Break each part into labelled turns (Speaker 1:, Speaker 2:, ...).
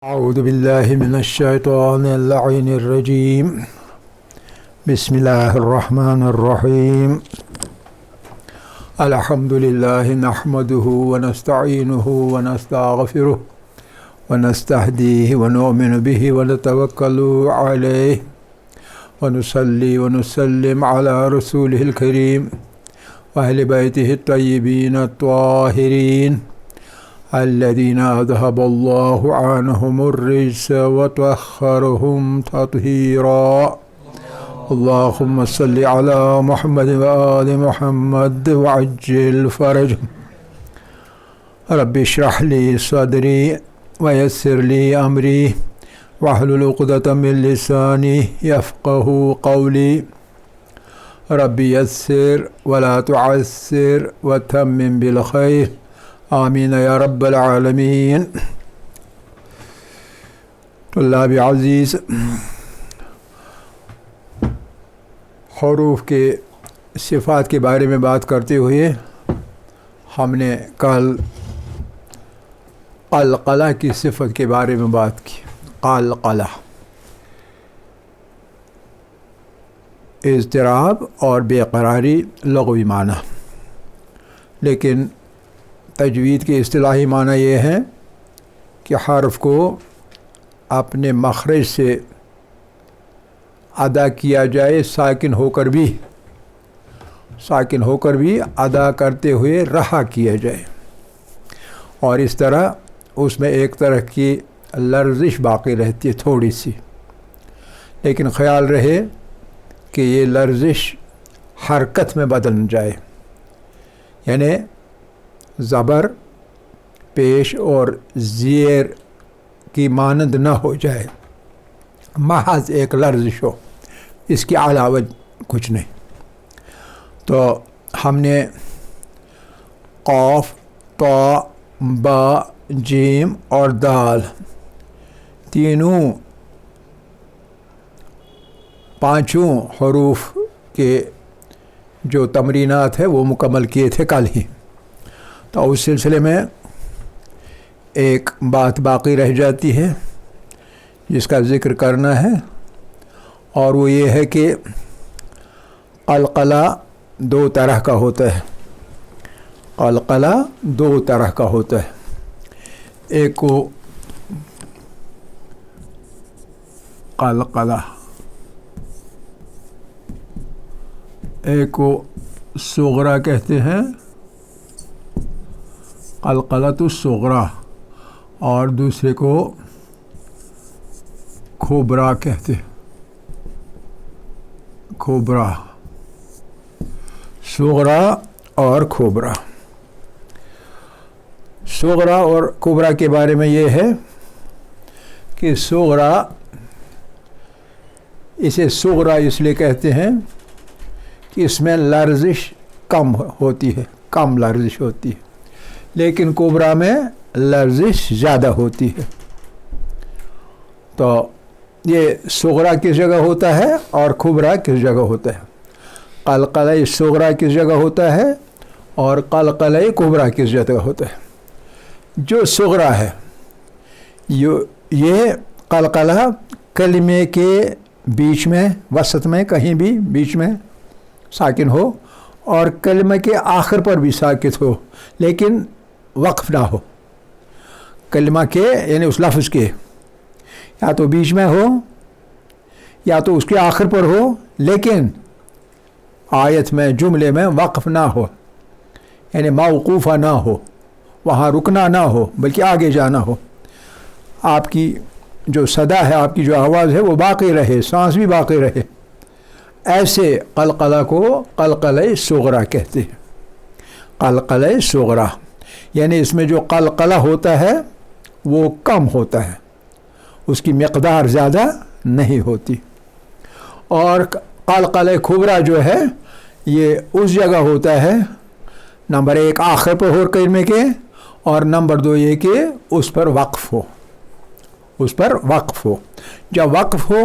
Speaker 1: اعوذ باللہ من الشیطان اللعین الرجیم بسم اللہ الرحمن الرحیم الحمد للہ نحمده ونستعینه ونستغفره ونستهدیه ونؤمن به ونتوکل علیہ ونصلی ونسلم علی رسوله الکریم واہل بیتہ الطیبین الطاہرین الذين أذهب الله عنهم الرجس وطهرهم تطهيرا اللهم صل على محمد وآل محمد وعجل فرجهم رب اشرح لي صدري ويسر لي أمري واحلل عقدة من لساني يفقهوا قولي رب يسر ولا تعسر وتمم بالخير آمین یا رب العالمین۔ طلاب عزیز، حروف کے صفات کے بارے میں بات کرتے ہوئے ہم نے کل قلقلہ کی صفت کے بارے میں بات کی۔ قلقلہ اضطراب اور بے قراری لغوی معنی، لیکن تجوید کے اصطلاحی معنی یہ ہے کہ حرف کو اپنے مخرج سے ادا کیا جائے، ساکن ہو کر بھی ادا کرتے ہوئے رہا کیا جائے، اور اس طرح اس میں ایک طرح کی لرزش باقی رہتی ہے تھوڑی سی، لیکن خیال رہے کہ یہ لرزش حرکت میں بدل جائے، یعنی زبر پیش اور زیر کی مانند نہ ہو جائے، محض ایک لرزش ہو، اس کے علاوہ کچھ نہیں۔ تو ہم نے قاف، طا، با، جیم اور دال پانچوں حروف کے جو تمرینات ہیں وہ مکمل کیے تھے کل ہی۔ تو اس سلسلے میں ایک بات باقی رہ جاتی ہے جس کا ذکر کرنا ہے، اور وہ یہ ہے کہ قلقلہ دو طرح کا ہوتا ہے۔ قلقلہ دو طرح کا ہوتا ہے، ایک کو قلقلہ، ایک کو صغرا کہتے ہیں، قلقلۃ الصغریٰ، اور دوسرے کو کھوبرا کہتے ہیں۔ کھوبرا، صغرا اور کھوبرا۔ صغرا اور کھوبرا کے بارے میں یہ ہے کہ صغرا، اسے صغرا اس لیے کہتے ہیں کہ اس میں لرزش کم ہوتی ہے، کم لرزش ہوتی ہے، لیکن کبرا میں لرزش زیادہ ہوتی ہے۔ تو یہ صغرا کس جگہ ہوتا ہے اور کبرا کس جگہ ہوتا ہے؟ قلقلہ صغرا کس جگہ ہوتا ہے اور قلقلہ کبرا کس جگہ ہوتا ہے؟ جو صغرا ہے یہ قلقلہ کلمے کے بیچ میں، وسط میں، کہیں بھی بیچ میں ساکن ہو، اور کلمے کے آخر پر بھی ساکت ہو، لیکن وقف نہ ہو۔ کلمہ کے یعنی اس لفظ کے یا تو بیچ میں ہو یا تو اس کے آخر پر ہو، لیکن آیت میں، جملے میں وقف نہ ہو، یعنی موقوفہ نہ ہو، وہاں رکنا نہ ہو بلکہ آگے جانا ہو۔ آپ کی جو صدا ہے، آپ کی جو آواز ہے وہ باقی رہے، سانس بھی باقی رہے، ایسے قلقلہ کو قلقلہ صغرا کہتے ہیں۔ قلقلہ صغرا یعنی اس میں جو قلقلہ ہوتا ہے وہ کم ہوتا ہے، اس کی مقدار زیادہ نہیں ہوتی، اور قلقلہ کھبرا جو ہے یہ اس جگہ ہوتا ہے، نمبر ایک آخر پر ہو کلمے کے، اور نمبر دو یہ کہ اس پر وقف ہو، اس پر وقف ہو۔ جب وقف ہو،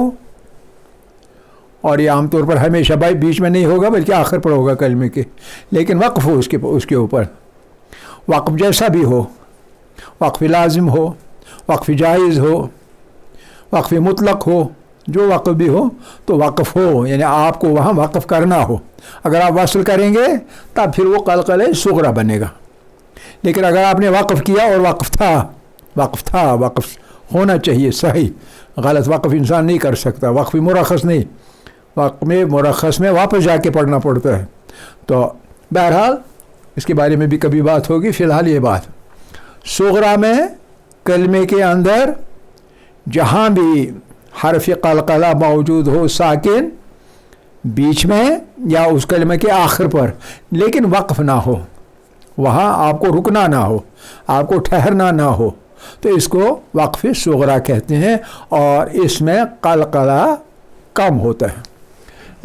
Speaker 1: اور یہ عام طور پر ہمیشہ بیچ میں نہیں ہوگا بلکہ آخر پر ہوگا کلمے کے، لیکن وقف ہو اس کے اوپر، وقف جیسا بھی ہو، وقف لازم ہو، वक्फ़ जायज़ हो, वक्फ़ मुतलक हो, जो वक्फ़ भी हो तो वक्फ़ हो, यानी आपको वहाँ वक्फ़ करना हो। अगर आप वसल करेंगे तब फिर वो क़लक़ला सुग़रा बनेगा। लेकिन अगर आपने वक्फ़ किया और वक्फ़ होना चाहिए सही, गलत वक्फ़ इंसान नहीं कर सकता। वक्फ़ मुरख़्ख़स नहीं, वक्फ़ में मुरख़्ख़स में वापस जाके पढ़ना पड़ता है। तो बहरहाल इसके बारे में भी कभी बात होगी। फ़िलहाल ये बात सुग़रा में कलमे के अंदर जहाँ भी हरफ़ क़लक़ला मौजूद हो, साकिन बीच में या उस कलमे के आखिर पर, लेकिन वक्फ़ ना हो, वहाँ आपको रुकना ना हो, आपको ठहरना ना हो, तो इसको वक्फ़ सुग़रा कहते हैं और इसमें क़लक़ला कम होता है।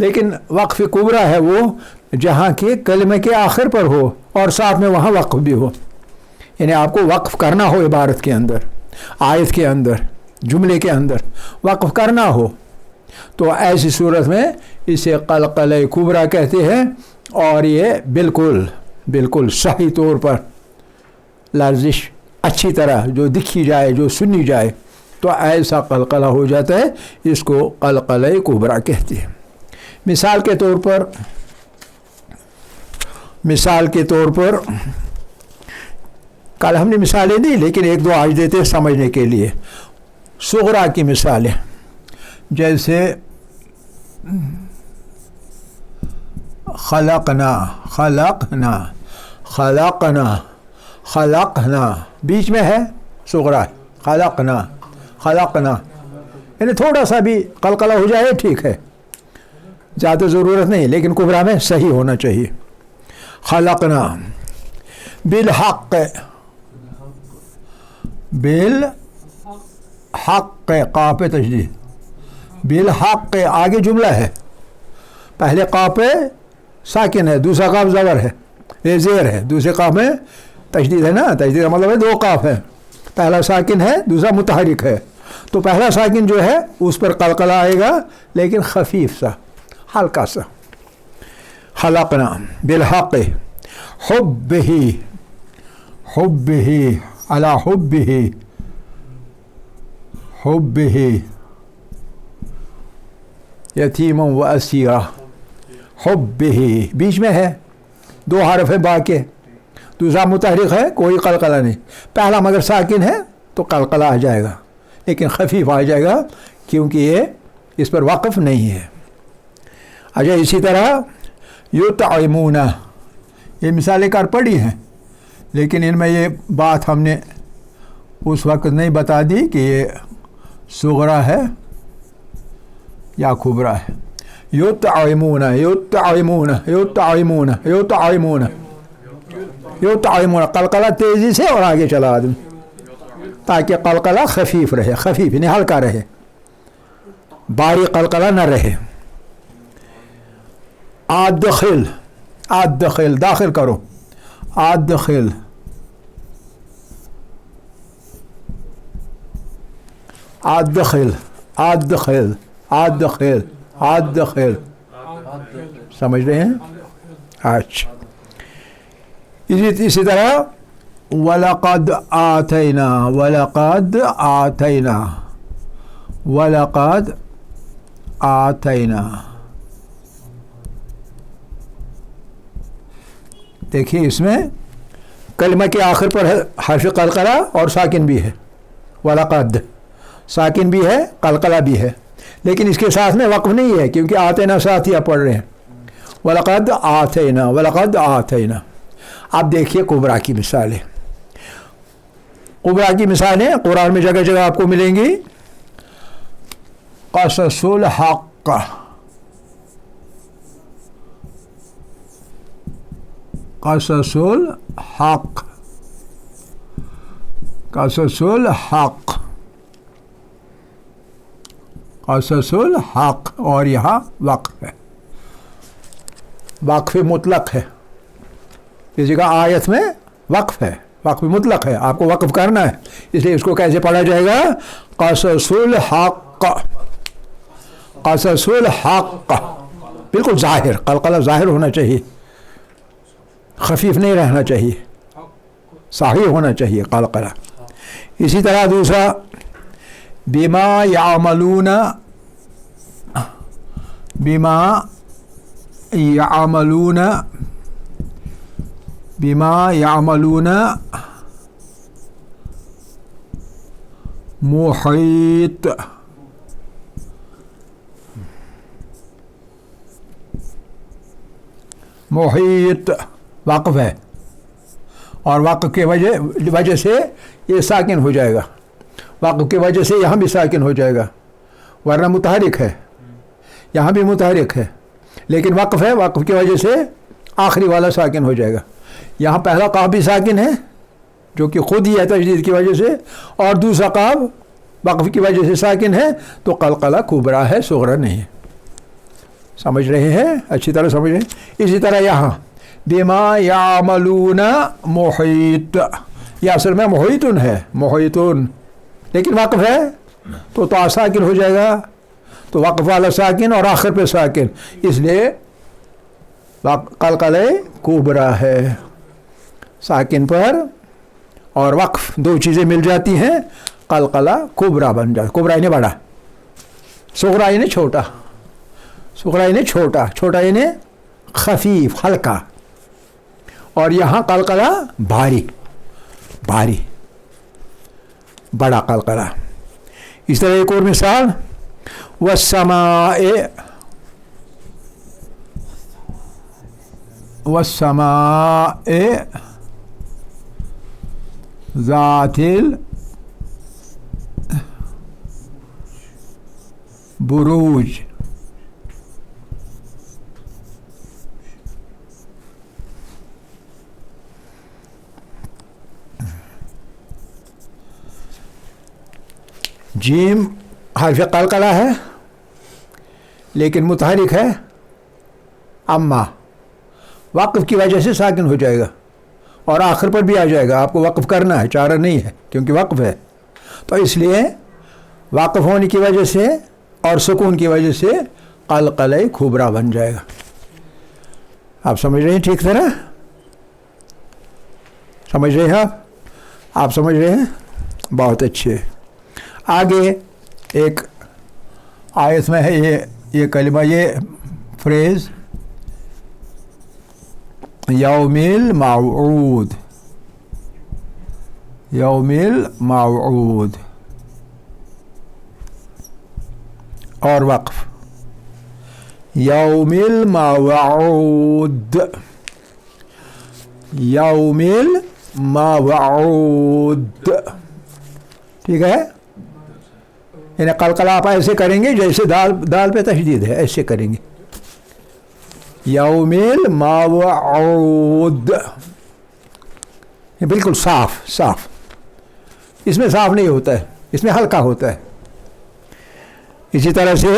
Speaker 1: लेकिन वक्फ़ कुबरा है वो जहाँ के कलमे के आखिर पर हो और साथ में वहाँ वक्फ़ भी हो, यानी आपको वक्फ़ करना हो, इबारत के अंदर, आयत के अंदर, जुमले के अंदर वक्फ़ करना हो, तो ऐसी सूरत में इसे क़लक़ला कुबरा कहते हैं। और ये बिल्कुल सही तौर पर लर्जिश अच्छी तरह जो दिखी जाए, जो सुनी जाए, तो ऐसा क़लक़ला हो जाता है, इसको क़लक़ला कुबरा कहते हैं। मिसाल के तौर पर कल हमने मिसालें दी, लेकिन एक दो आज देते हैं समझने के लिए। सुग़रा की मिसालें जैसे खलक़ना बीच में है सुग़रा, खलक़ना यानी थोड़ा सा भी क़लक़ला हो जाए ठीक है, ज़्यादा ज़रूरत नहीं, लेकिन कुबरा में सही होना चाहिए। खलक़ना बिलहक़ क़ाफ़ तशदीद, बिलहक़ आगे जुमला है, पहले क़ाफ़ साकिन है, दूसरा क़ाफ़ ज़बर है, ये ज़ेर है, दूसरे क़ाफ़ में तशदीद है ना, तशदीद का मतलब है दो क़ाफ़ है, पहला साकिन है, दूसरा मुतहरिक है। तो पहला साकिन जो है उस पर क़लक़ला आएगा, लेकिन खफीफ सा, हल्का सा। खलक़ना बिलहक़ हुब्बिही अला हुब्बिही यतीमन व असीरा, हुब्बिही बीच में है, दो हरफ है बाके, दूसरा मुतहरिक है, कोई क़लक़ला नहीं। पहला मगर साकिन है तो क़लक़ला आ जाएगा, लेकिन खफीफ आ जाएगा क्योंकि ये इस पर वाक़फ़ नहीं है। अच्छा, इसी तरह युतइमूना, ये मिसालें कार पड़ी हैं, लेकिन इनमें ये बात हमने उस वक्त नहीं बता दी कि ये सुग़रा है या कुबरा है। युतइमूना क़लक़ला तेज़ी से और आगे चला आदमी, ताकि क़लक़ला खफीफ रहे, खफीफ यानी हल्का रहे, भारी क़लक़ला न रहे। आदखिल दाखिल करो, आदखिल समझ रहे हैं? अच्छा, इसी तरह वलक़द आतैना, देखिए इसमें कलमा के आखिर पर है हर्फ क़लक़ला और साकिन भी है, वलक़द साकिन भी है, क़लक़ला भी है, लेकिन इसके साथ में वक़्फ़ नहीं है क्योंकि आतैना साथ ही आप पढ़ रहे हैं। वलक़द आतैना। अब देखिए कुबरा की मिसालें, कुबरा की मिसालें कुरान में जगह जगह आपको मिलेंगी। क़ससुल हक़, क़ससुल हक़ और यहाँ वक़्फ़ है, वक़्फ़ मुतलक है, इस जगह आयत में वक़्फ़ है, वक़्फ़ मुतलक है, आपको वक़्फ़ करना है, इसलिए इसको कैसे पढ़ा जाएगा? क़ससुल हक़, बिल्कुल ज़ाहिर, क़लक़ला ज़ाहिर होना चाहिए, खफीफ नहीं रहना चाहिए, सही होना चाहिए क़लक़ला। اسی طرح دوسرا بما یعملون، بما یعملون، بما یعملون محیط، محیط وقف ہے، اور وقف کی وجہ سے یہ ساکن ہو جائے گا، وقف کی وجہ سے یہاں بھی ساکن ہو جائے گا، ورنہ متحرک ہے، یہاں بھی متحرک ہے لیکن وقف ہے، وقف کی وجہ سے آخری والا ساکن ہو جائے گا۔ یہاں پہلا قاف بھی ساکن ہے جو کہ خود ہی ہے تشدید کی وجہ سے، اور دوسرا قاف وقف کی وجہ سے ساکن ہے، تو قلقلہ کبرا ہے، صغرا نہیں ہے۔ سمجھ رہے ہیں؟ اچھی طرح سمجھ رہے ہیں؟ اسی طرح یہاں بما یعملون محیط، یہ اصل میں محیطن ہے، محیطن، لیکن وقف ہے تو ساکن ہو جائے گا، تو وقف والا ساکن اور آخر پہ ساکن، اس لیے قلقلہ کبرا ہے، ساکن پر اور وقف دو چیزیں مل جاتی ہیں، قلقلہ کبرا بن جاتا، کبرا یعنی بڑا، صغرا یعنی چھوٹا، صغرا یعنی چھوٹا، چھوٹا یعنی خفیف، ہلکا، اور یہاں قلقلہ بھاری، بھاری، بڑا قلقلہ۔ اس طرح ایک اور مثال، والسماء، والسماء ذات البروج، جیم حرف قلقلہ ہے لیکن متحرک ہے، اما وقف کی وجہ سے ساکن ہو جائے گا اور آخر پر بھی آ جائے گا، آپ کو وقف کرنا ہے، چارہ نہیں ہے کیونکہ وقف ہے، تو اس لیے واقف ہونے کی وجہ سے اور سکون کی وجہ سے قلقلہ کبرا بن جائے گا۔ آپ سمجھ رہے ہیں ٹھیک طرح؟ سمجھ رہے ہیں آپ سمجھ رہے ہیں؟ بہت اچھے۔ آگے ایک آیت میں ہے یہ کلمہ، یہ فریز، یوم الموعود، یوم الموعود، اور وقف یوم الموعود، یوم الموعود، ٹھیک ہے؟ یعنی قلقلہ آپ ایسے کریں گے جیسے دال پہ تشدید ہے، ایسے کریں گے، یوم الموعود، یہ بالکل صاف صاف، اس میں صاف نہیں ہوتا ہے، اس میں ہلکا ہوتا ہے۔ اسی طرح سے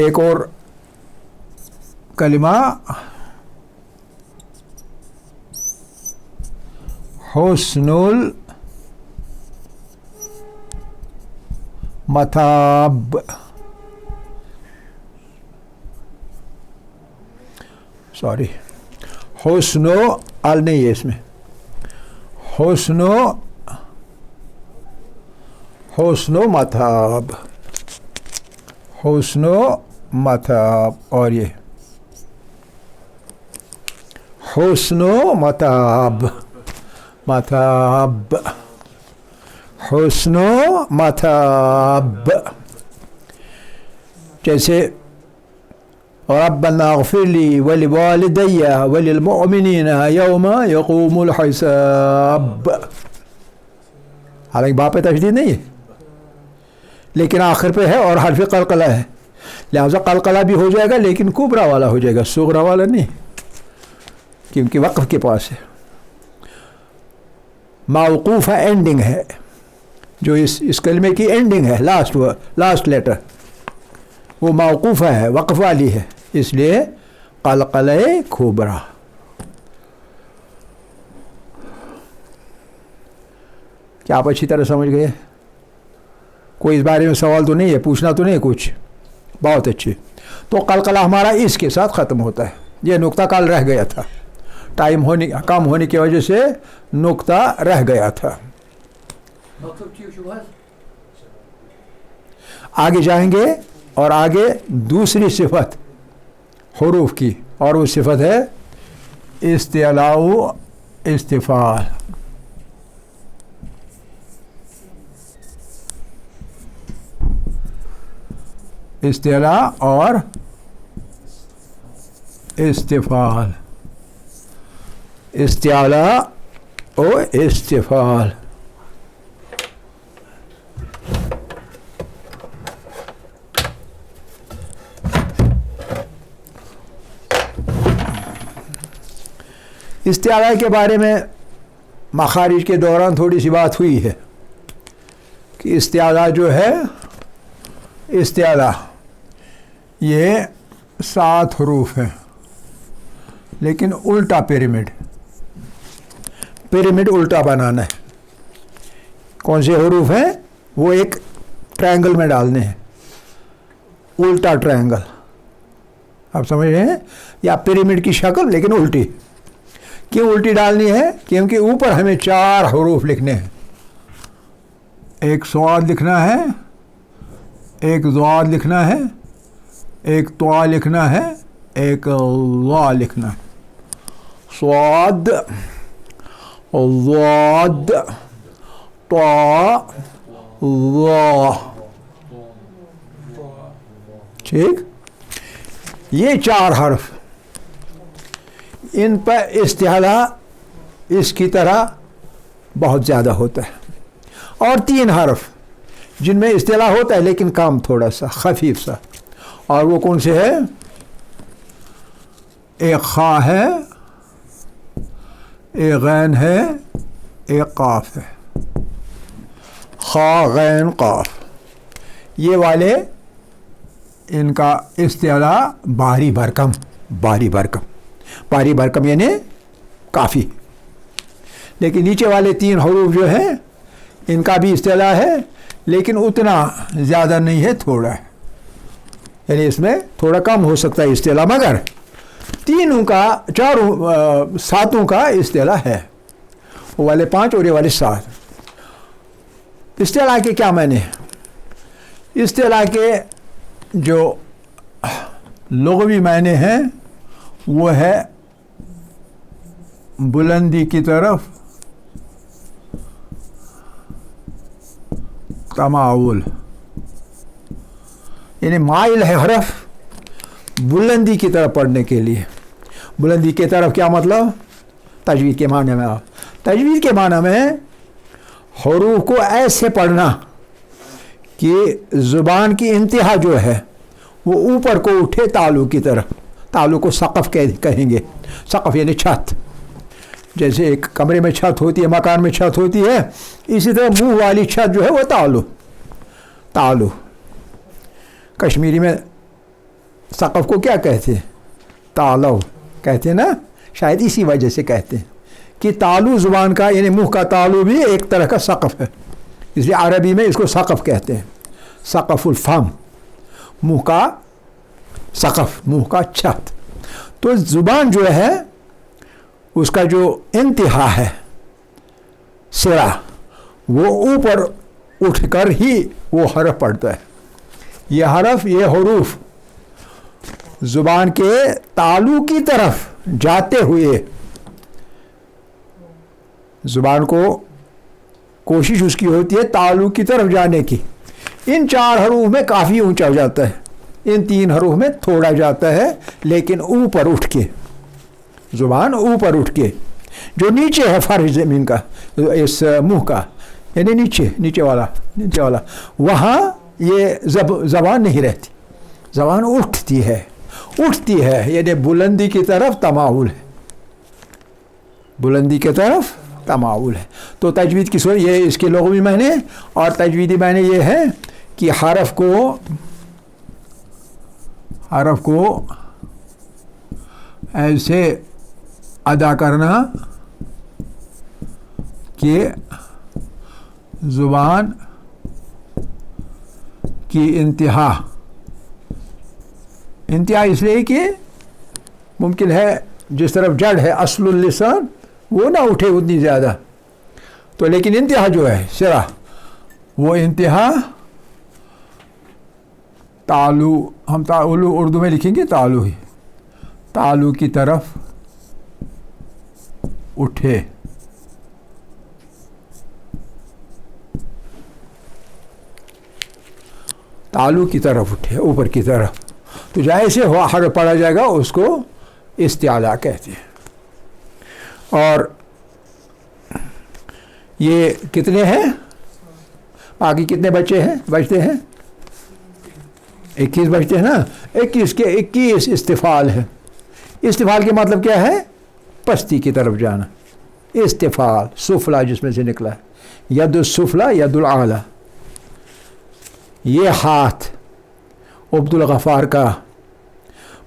Speaker 1: ایک اور کلمہ، حسن المطاب، سوری، حسن ال نہیں ہے اس میں، حسن مطاب، حسن مطاب، اور یہ حسن مطاب، مطاب، حسن مطاب، جیسے ربنا اغفر لی ولوالدی وللمؤمنین یوم یقوم الحساب، حالانکہ باپ پہ تشدید نہیں ہے لیکن آخر پہ ہے اور حرف قلقلہ ہے، لہذا قلقلہ بھی ہو جائے گا لیکن کبرا والا ہو جائے گا، صغرا والا نہیں، کیونکہ وقف کے پاس ہے۔ موقوفہ اینڈنگ ہے، جو اس کلمے کی اینڈنگ ہے، لاسٹ لیٹر، وہ موقوفہ ہے، وقف والی ہے، اس لیے قلقلہ کبرا۔ کیا آپ اچھی طرح سمجھ گئے؟ کوئی اس بارے میں سوال تو نہیں ہے، پوچھنا تو نہیں ہے کچھ؟ بہت اچھے۔ تو قلقلہ ہمارا اس کے ساتھ ختم ہوتا ہے، یہ نقطہ کل رہ گیا تھا، टाइम कम होने की वजह से नुक्ता रह गया था। आगे जाएंगे और आगे दूसरी सिफत हुरूफ की, और वो सिफत है इस्तिलाउ इस्तिफाल। इस्तिला और इस्तिफाल, इस्तिला और इस्तिफाल। इस्तिला के बारे में मखारिज के दौरान थोड़ी सी बात हुई है कि इस्तिला जो है, इस्तिला ये 7 हरूफ है, लेकिन उल्टा पिरामिड, पिरामिड उल्टा बनाना है। कौन से हरूफ हैं? वो एक ट्रायंगल में डालने हैं, उल्टा ट्रायंगल, आप समझ रहे हैं? या पिरामिड की शक्ल लेकिन उल्टी। क्यों उल्टी डालनी है? क्योंकि ऊपर हमें 4 हरूफ लिखने हैं। एक स्वाद लिखना है, एक ज़ाद लिखना है, एक त्वा लिखना है, एक ला लिखना है। स्वाद, ज़ाद, त्वा, ला। ठीक, ये 4 हर्फ, इन पर इस्तिला इसकी तरह बहुत ज़्यादा होता है। और 3 हर्फ जिनमें इस्तिला होता है लेकिन काम थोड़ा सा खफीफ सा, और वो कौन से है? एक खा है, एक गैन है, एक काफ है। खा गैन काफ, ये वाले इनका इस्तिला बारी भरकम, बारी भरकम, बारी भरकम यानी काफ़ी। लेकिन नीचे वाले 3 हरूफ जो हैं इनका भी इस्तिला है, लेकिन उतना ज़्यादा नहीं है, थोड़ा है, यानी इसमें थोड़ा कम हो सकता है इस्तिला, मगर 3 का 7 का इस्तिला है। वो वाले 5 और ये वाले 7। इस्तिला के क्या माने? इस्तिला के जो लुग़वी माने हैं वो है बुलंदी की तरफ तमाउल, यानी माइल है हरफ बुलंदी की तरफ पढ़ने के लिए। बुलंदी की तरफ क्या मतलब? तजवीद के माने में, आप तजवीद के माने में हुरूफ को ऐसे पढ़ना कि ज़ुबान की इंतहा जो है वो ऊपर को उठे तालू की तरफ। तालू को सक़फ़ कहेंगे। सक़फ़ यानी छत, जैसे एक कमरे में छत होती है, मकान में छत होती है, इसी तरह मुंह वाली छत जो है वो तालू। तालू कश्मीरी में सक़फ़ को क्या कहते हैं? तालव कहते हैं ना, शायद इसी वजह से कहते हैं कि तालू ज़ुबान का, यानी मुंह का तालू भी एक तरह का सक़फ़ है, इसलिए अरबी में इसको सक़फ़ कहते हैं। सक़फ़ुल फ़म, मुंह का सक़फ़, मुंह का छत। तो ज़ुबान जो है उसका जो इंतहा है, सिरा, वो ऊपर उठकर ही वो हरफ पढ़ता है। ये हरफ, ये हुरूफ ज़ुबान के तालू की तरफ जाते हुए, ज़ुबान को कोशिश उसकी होती है तालू की तरफ जाने की। इन 4 हरूफ में काफ़ी ऊंचा हो जाता है, इन 3 हरूफ में थोड़ा जाता है, लेकिन ऊपर उठ के, ज़ुबान ऊपर उठ के, जो नीचे है फर्श ज़मीन का, इस मुंह का, यानी नीचे वाला, वहाँ ये ज़बान नहीं रहती, ज़बान उठती है, यानी बुलंदी की तरफ तमाउल है, बुलंदी की तरफ तमाउल है। तो तजवीद की सूरत ये इसके लुग़वी माने, और तजवीदी माने ये है कि हरफ को ऐसे अदा करना कि ज़ुबान की इंतहा इसलिए कि मुमकिन है जिस तरफ जड़ है अस्लुल लिसान वो ना उठे उतनी ज़्यादा, तो लेकिन इंतहा जो है सिरा वो इंतहा तालू, हम तालू उर्दू में लिखेंगे तालू ही, तालू की तरफ उठे। तालू की तरफ उठे, ऊपर की तरफ, तो जैसे हर्फ पढ़ा जाएगा उसको इस्तिआला कहते हैं। और ये कितने हैं, बाकी कितने बच्चे हैं, बचते हैं 21 बचते हैं ना। 21 के 21 इस्तिफाल है। इस्तिफाल के मतलब क्या है, पस्ती की तरफ जाना। इस्तिफाल सुफला जिसमें से निकला है, यदुल सुफला यदुल आला। ये हाथ अब्दुल गफ़ार का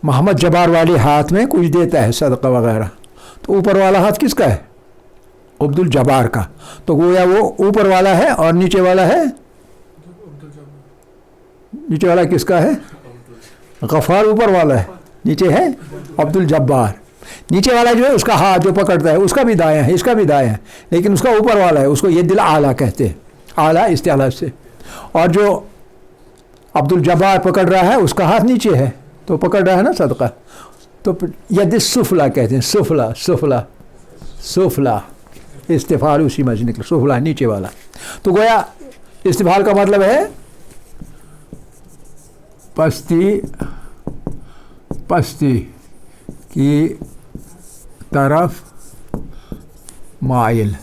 Speaker 1: मोहम्मद जब्बार वाले हाथ में कुछ देता है सदका वगैरह, तो ऊपर वाला हाथ किसका है, अब्दुल जब्बार का। तो गोया वो ऊपर वाला है और नीचे वाला है, नीचे वाला किसका है, गफ़ार ऊपर वाला है, नीचे है अब्दुल जब्बार। नीचे वाला जो है उसका हाथ जो पकड़ता है उसका भी दायां है, इसका भी दायां है, लेकिन उसका ऊपर वाला है, उसको यदिल आला कहते हैं, आला इस्तिआला से। और जो अब्दुल जब्बार पकड़ रहा है उसका हाथ नीचे है, तो पकड़ रहा है ना सदका, तो यद सुफला कहते हैं, सुफला सुफला सुफला, इस्तिफाल उसी में से निकला, सुफला नीचे वाला। तो गोया इस्तिफाल का मतलब है पस्ती, पस्ती की तरफ माइल,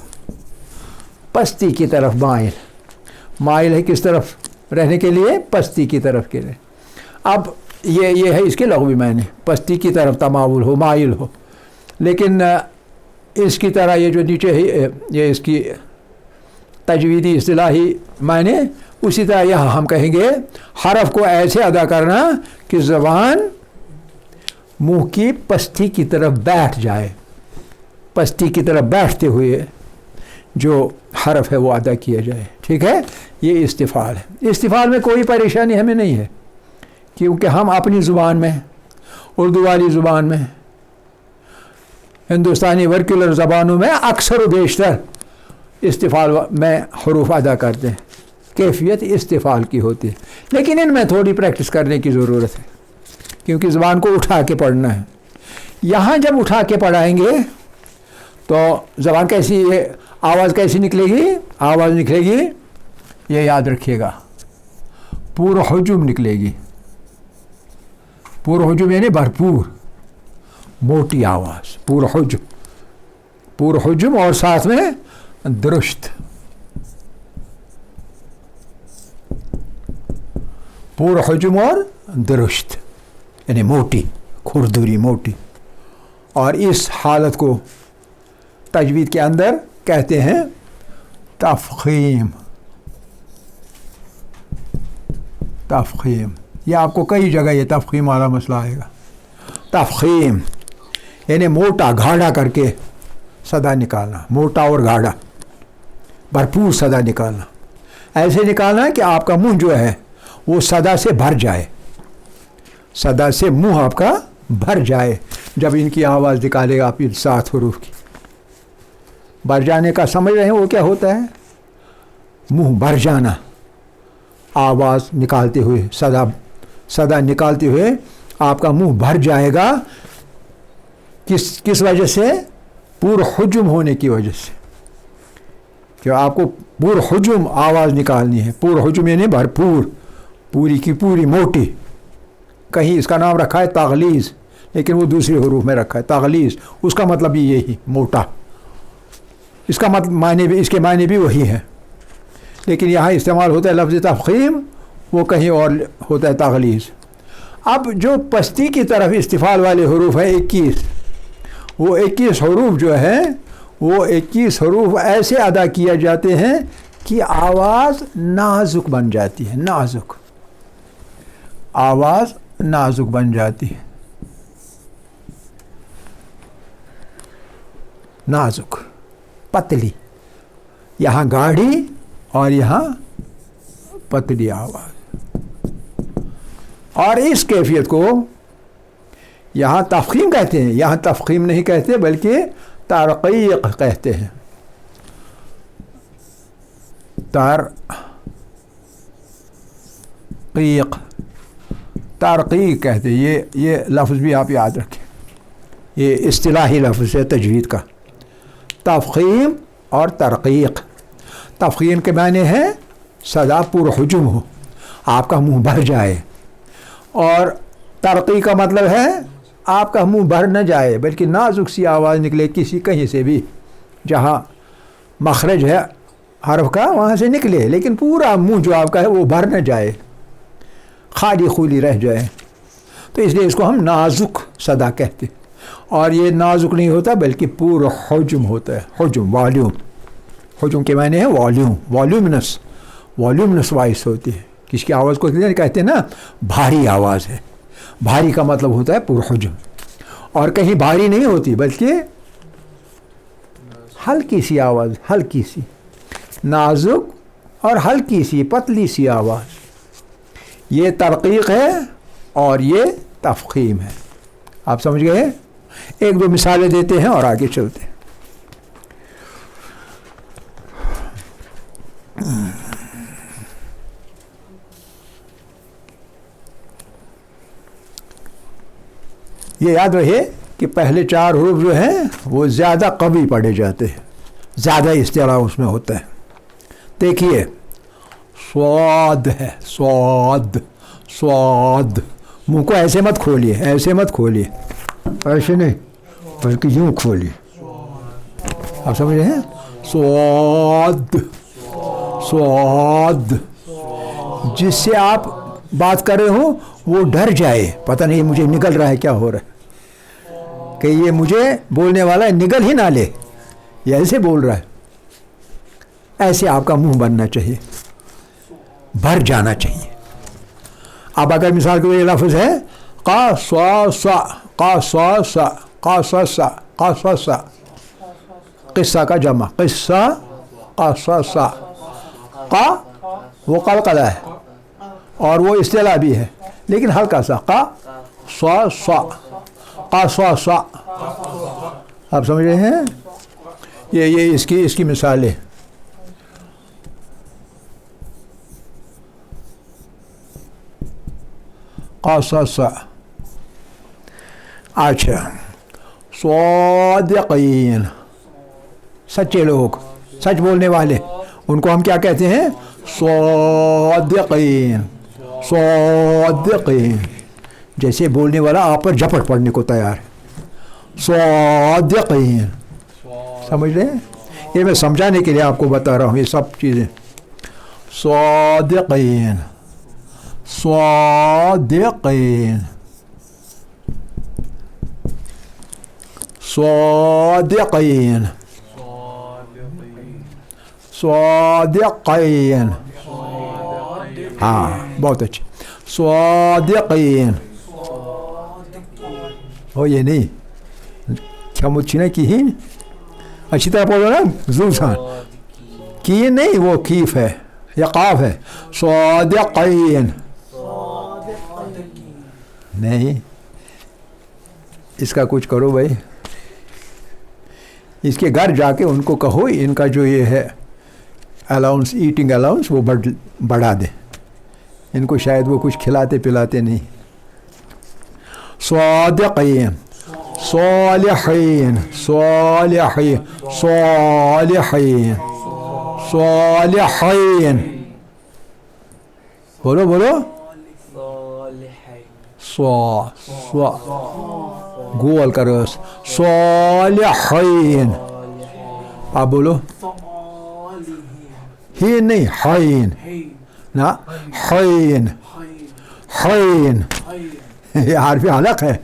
Speaker 1: पस्ती की तरफ माइल। माइल है किस तरफ रहने के लिए, पस्ती की तरफ के लिए। अब ये है इसके लग़वी मायने, पस्ती की तरफ तमावुल हो, माइल हो। लेकिन इसकी तरह ये जो नीचे है ये इसकी तजवीदी इस्तिलाही मायने, उसी तरह यहाँ हम कहेंगे हरफ को ऐसे अदा करना कि ज़बान मुंह की पस्ती की तरफ बैठ जाए, पस्ती की तरफ बैठते हुए जो हरफ है वो अदा किया जाए। ठीक है, ये इस्तिफाल है। इस्तिफाल में कोई परेशानी हमें नहीं है, क्योंकि हम अपनी ज़ुबान में, उर्दू वाली ज़ुबान में, हिंदुस्तानी वर्कुलर ज़बानों में अक्सर व बेशतर इस्तिफाल में हरूफ अदा करते हैं, कैफियत इस्तिफाल की होती है। लेकिन इनमें थोड़ी प्रैक्टिस करने की ज़रूरत है, क्योंकि ज़बान को उठा के पढ़ना है। यहाँ जब उठा के पढ़ाएंगे तो ज़बान कैसी, आवाज़ कैसी निकलेगी, आवाज़ निकलेगी, ये याद रखिएगा, पूरा हुजुम निकलेगी। पूरा हुजुम यानी भरपूर मोटी आवाज़, पूरा हुजुम, पूरा हुजुम, और साथ में दुरुस्त, पूरा हुजुम और दुरुस्त यानी मोटी, खुरदुरी मोटी। और इस हालत को तजवीद के अंदर कहते हैं तफ़ख़ीम। तफ़ख़ीम, ये आपको कई जगह ये तफ़ख़ीम वाला मसला आएगा। तफ़ख़ीम यानी मोटा गाढ़ा करके सदा निकालना, मोटा और गाढ़ा, भरपूर सदा निकालना। ऐसे निकालना कि आपका मुंह जो है वो सदा से भर जाए, सदा से मुंह आपका भर जाए। जब इनकी आवाज़ निकालेगा आप इन 7 हरूफ की, भर जाने का समझ रहे हैं वो क्या होता है, मुंह भर जाना, आवाज़ निकालते हुए, सदा सदा निकालते हुए आपका मुंह भर जाएगा। किस वजह से, पूरा हुजुम होने की वजह से, कि आपको पूरा हुजुम आवाज़ निकालनी है। पूरा हुजुम यानी भरपूर, पूरी की पूरी मोटी। कहीं इसका नाम रखा है तगलीज़, लेकिन वो दूसरे हरूफ में रखा है तगलीज़, उसका मतलब भी यही मोटा, इसका मतलब मायने भी, इसके मायने भी वही है, लेकिन यहाँ इस्तेमाल होता है लफ्ज़ तफ़ख़ीम, वो कहीं और होता है तगलीज़। अब जो पस्ती की तरफ इस्तिफ़ाल वाले हरूफ है 21, वो 21 हरूफ जो है वो 21 हरूफ ऐसे अदा किया जाते हैं कि आवाज़ नाजुक बन जाती है, नाजुक आवाज़ नाजुक बन जाती है, नाजुक पतली, यहाँ गाढ़ी और यहाँ पतली आवाज़। और इस कैफियत को یہاں تفخیم کہتے ہیں، یہاں تفخیم نہیں کہتے بلکہ ترقیق کہتے ہیں. ترقیق کہتے ہیں. یہ لفظ بھی آپ یاد رکھیں، یہ اصطلاحی لفظ ہے تجوید کا. تفخیم اور ترقیق. تفخیم کے معنی ہے صدا پر حجم ہو، آپ کا منہ بھر جائے، اور ترقیق کا مطلب ہے آپ کا منہ بھر نہ جائے بلکہ نازک سی آواز نکلے کسی کہیں سے بھی، جہاں مخرج ہے حرف کا وہاں سے نکلے، لیکن پورا منہ جو آپ کا ہے وہ بھر نہ جائے، خالی خولی رہ جائے. تو اس لیے اس کو ہم نازک صدا کہتے ہیں. اور یہ نازک نہیں ہوتا بلکہ پورا حجم ہوتا ہے. حجم، والیوم. حجم کے معنی ہے والیوم، والیومنس وائس ہوتی ہے. کس کی آواز کو کہتے ہیں نا بھاری آواز ہے. بھاری کا مطلب ہوتا ہے پورا حجم، اور کہیں بھاری نہیں ہوتی بلکہ ہلکی سی آواز، ہلکی سی، نازک اور ہلکی سی پتلی سی آواز. یہ ترقیق ہے اور یہ تفخیم ہے. آپ سمجھ گئے؟ ایک دو مثالیں دیتے ہیں اور آگے چلتے ہیں. یہ یاد رہے کہ پہلے 4 حروف جو ہیں وہ زیادہ قوی پڑھے جاتے ہیں، زیادہ استعلاء اس میں ہوتا ہے. دیکھیے صاد ہے، صاد. منہ کو ایسے مت کھولیے، ایسے مت کھولیے، ایسے نہیں بلکہ یوں کھولیے. آپ سمجھ رہے ہیں؟ صاد. جس سے آپ بات کر رہے ہوں وہ ڈر جائے، پتہ نہیں مجھے نگل رہا ہے، کیا ہو رہا ہے، کہ یہ مجھے بولنے والا نگل ہی نہ لے، یہ ایسے بول رہا ہے. ایسے آپ کا منہ بننا چاہیے، بھر جانا چاہیے. اب اگر مثال کے لیے لفظ ہے قصص، قصہ کا جمع، قصہ قصص. وہ قلقلہ ہے اور وہ اصطلاح بھی ہے لیکن ہلکا سا. قصص. آپ سمجھ رہے ہیں؟ یہ اس کی مثال ہے. قصص. اچھا، صادقین، سچے لوگ، سچ بولنے والے، ان کو ہم کیا کہتے ہیں؟ صادقین. جیسے بولنے والا آپ پر جھپٹ پڑنے کو تیار ہے. صادقین. سمجھ رہے ہیں؟ یہ میں سمجھانے کے لیے آپ کو بتا رہا ہوں یہ سب چیزیں. صادقین. صادقین. صادقین. صادقین. ہاں بہت اچھا. صادقین. ہو یہ نہیں کیا مجھ نے کی، اچھی طرح بولو نا، زوسان کی نہیں، وہ کیف ہے یا قاف ہے. صادقین. نہیں، اس کا کچھ کرو بھائی، اس کے گھر جا کے ان کو کہو ان کا جو یہ ہے الاؤنس، ایٹنگ الاؤنس، وہ بڑھا دیں. ان کو شاید وہ کچھ کھلاتے پلاتے نہیں. صادقین. صالحین. صالحین. صالحین. صالحین. بولو بولو. گول کرو. صالحین. آپ بولو. ہی نہیں، حین نا، حین. حین یہ حرف حلق ہے.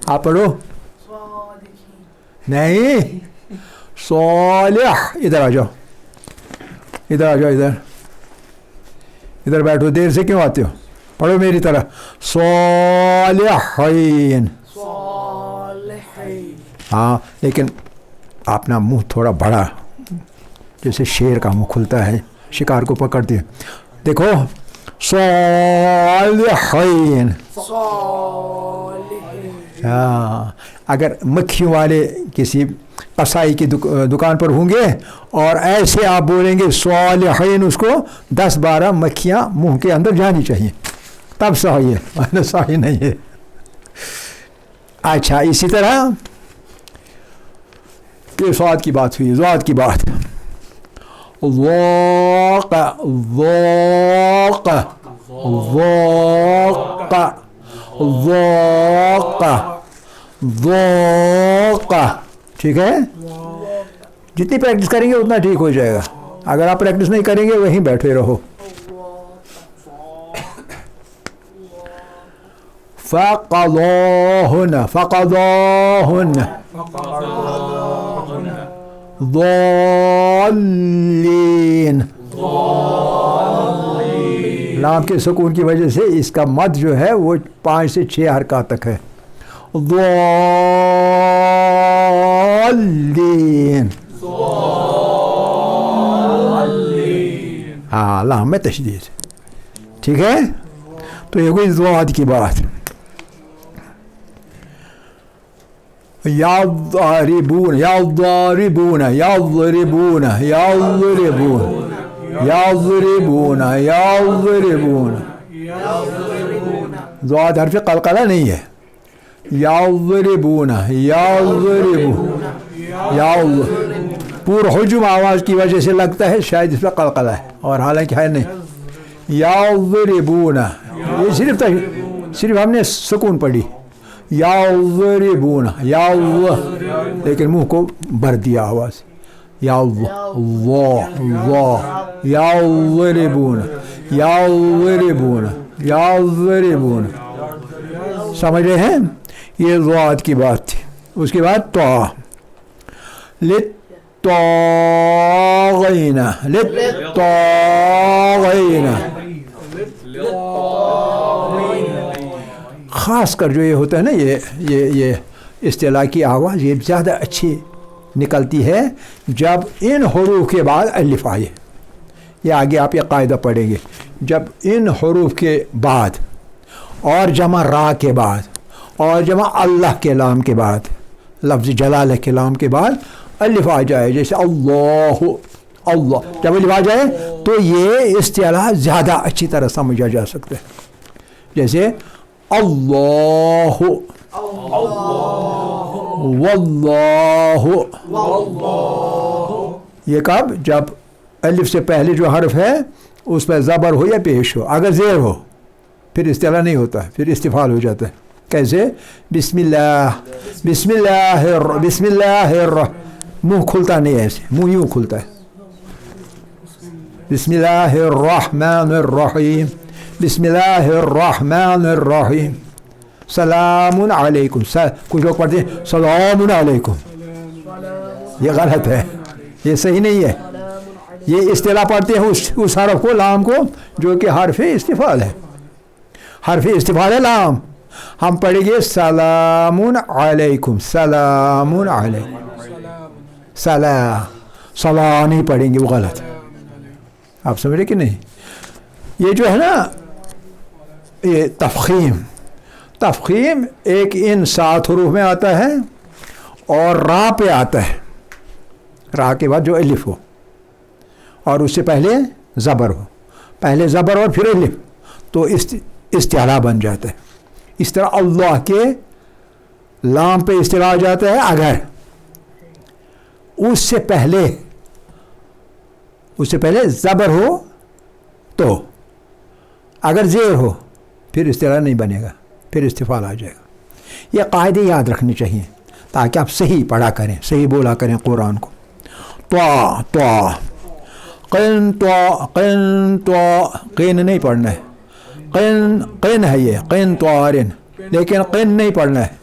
Speaker 1: آپ پڑھو. نہیں، صالح. ادھر آ جاؤ، ادھر آ جاؤ، ادھر بیٹھو. دیر سے کیوں آتے ہو؟ پڑھو میری طرح. صالحین. ہاں لیکن اپنا منہ تھوڑا بڑا، جیسے شیر کا منہ کھلتا ہے شکار کو پکڑتے. دیکھو सालिहीन। हाँ, अगर मक्खियों वाले किसी कसाई की दुकान पर होंगे और ऐसे आप बोलेंगे सालिहीन, उसको 10-12 मक्खियाँ मुंह के अंदर जानी चाहिए, तब सही है, वरना सही नहीं है। अच्छा, इसी तरह ये स्वाद की बात हुई, ज़ात की बात। ज़ाक़ ज़ाक़ ज़ाक़ ज़ाक़ ज़ाक़, ठीक है। जितनी प्रैक्टिस करेंगे उतना ठीक हो जाएगा। अगर आप प्रैक्टिस नहीं करेंगे वहीं बैठे रहो। फ़क़दाहुन फ़क़दाहुन ज़ाल्लीन। लाम के सुकून की वजह से इसका मद जो है वो 5 से 6 हरकत तक है। ज़ाल्लीन, हाँ, लाम में तशदीद, ठीक है। तो ये कोई ज़ात की बात। याज़रिबून याज़रिबून याज़रिबून याज़रिबून याज़रिबून याज़रिबून, ज़ात हर्फ़ क़लक़ला नहीं है। याज़रिबून याज़रिबून याज़, पूरा हुजुम आवाज़ की वजह से लगता है शायद इसमें क़लक़ला है, और हालांकि है नहीं। याज़रिबून, ये सिर्फ हमने सुकून पढ़ी, याज़रिबून याज़, लेकिन मुंह को भर दिया आवाज़, याज़ याज़रिबून याज़रिबून याज़रिबून, समझ रहे हैं। ये ज़ात की बात थी। उसके बाद तो लित्ताग़ीन लित्ताग़ीन, ख़ास कर जो ये होता है ना, ये इस्तिलाह की आवाज़ ये ज़्यादा अच्छी निकलती है जब इन हुरूफ के बाद अलिफ आए। ये आगे आप ये कायदा पढ़ेंगे, जब इन हुरूफ के बाद और जमा रा के बाद और जमा अल्लाह के लाम के बाद, लफ्ज़ जलाल के लाम के बाद अलिफ आ जाए, जैसे अल्लाह अल्लाह, जब अलिफ आ जाए तो ये इस्तिलाह ज़्यादा अच्छी तरह समझा जा सकता है। जैसे अल्लाहु वल्लाहु, ये कब, जब अलिफ से पहले जो हर्फ है उस पर ज़बर हो या पेश हो। अगर ज़ेर हो फिर इस्तिला नहीं होता है, फिर इस्तिफाल हो जाता है। कैसे, बिस्मिल्लाह बिस्मिल्लाहिर बिस्मिल्लाहिर, मुंह खुलता नहीं है ऐसे, मुंह यूँ खुलता है। बिस्मिल्लाहिर रहमानिर रहीम बिस्मिल्लाहिर रहमानिर रहीम, सलामुन अलैकुम, कुछ लोग पढ़ते हैं सलामुन अलैकुम, ये गलत है, ये सही नहीं है। ये इस्तिलाह पढ़ते हैं उस हरफ को, लाम को, जो कि हरफ इस्तिफाल है, हरफ इस्तिफाल है लाम। हम पढ़ेंगे सलामुन अलैकुम, सलामुन अलैकुम, सला नहीं पढ़ेंगे, वो गलत है। आप समझ रहे कि नहीं। ये जो है ना, ये तफ़ख़ीम एक इन 7 हुरूफ में आता है और रा पे आता है, रा के बाद जो अलिफ हो और उससे पहले ज़बर हो, पहले ज़बर और फिर अलिफ, तो इस्तिला बन जाता है। इस तरह अल्लाह के लाम पे इस्तिला आ जाता है अगर उससे पहले ज़बर हो तो, अगर ज़ेर हो फिर इस्तिला नहीं बनेगा, फिर इस्तिफाल आ जाएगा। ये कायदे याद रखने चाहिए ताकि आप सही पढ़ा करें, सही बोला करें कुरान को। क़िन नहीं पढ़ना है, क़िन है ये, क़िन त्वारिन, लेकिन क़िन नहीं पढ़ना है।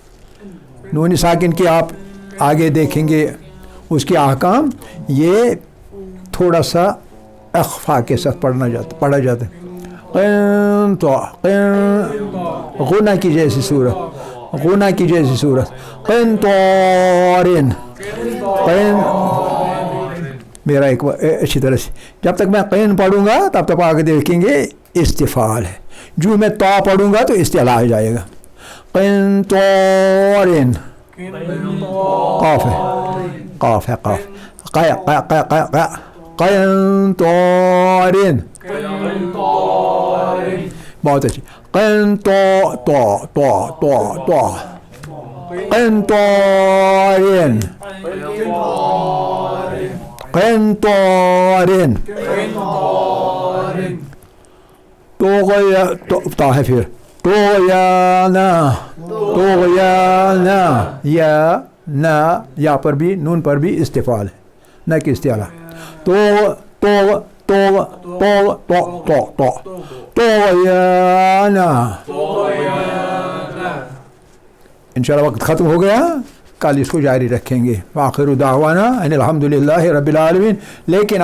Speaker 1: नून साकिन की आप आगे देखेंगे उसके अहकाम, ये थोड़ा सा अख़फ़ा के साथ पढ़ा जाता है। गुना की जैसी सूरत, गुना की जैसी सूरत, क़िन त्वारिन, मेरा एक अच्छी तरह से, जब तक मैं क़ैन पढ़ूंगा तब तक आगे देखेंगे इस्तिफ़ाल है, जो मैं ता पढ़ूंगा तो इस्तिला आ जाएगा। क़िंतारिन, क़ाफ है, क़ाफ है, क़ाफ, क़िंतारिन, बहुत अच्छी, क़िंतारिन, क़िंतारिन, ता है फिर तोयाना, तोयाना, या पर भी नून पर भी इस्तिफ़ाल है, न कि इस्तिला। तोयाना। इंशाअल्लाह वक्त ख़त्म हो गया, कल इसको जारी रखेंगे। आखिर दावाना अनिल हम्दुलिल्लाहि रब्बिल आलमीन। लेकिन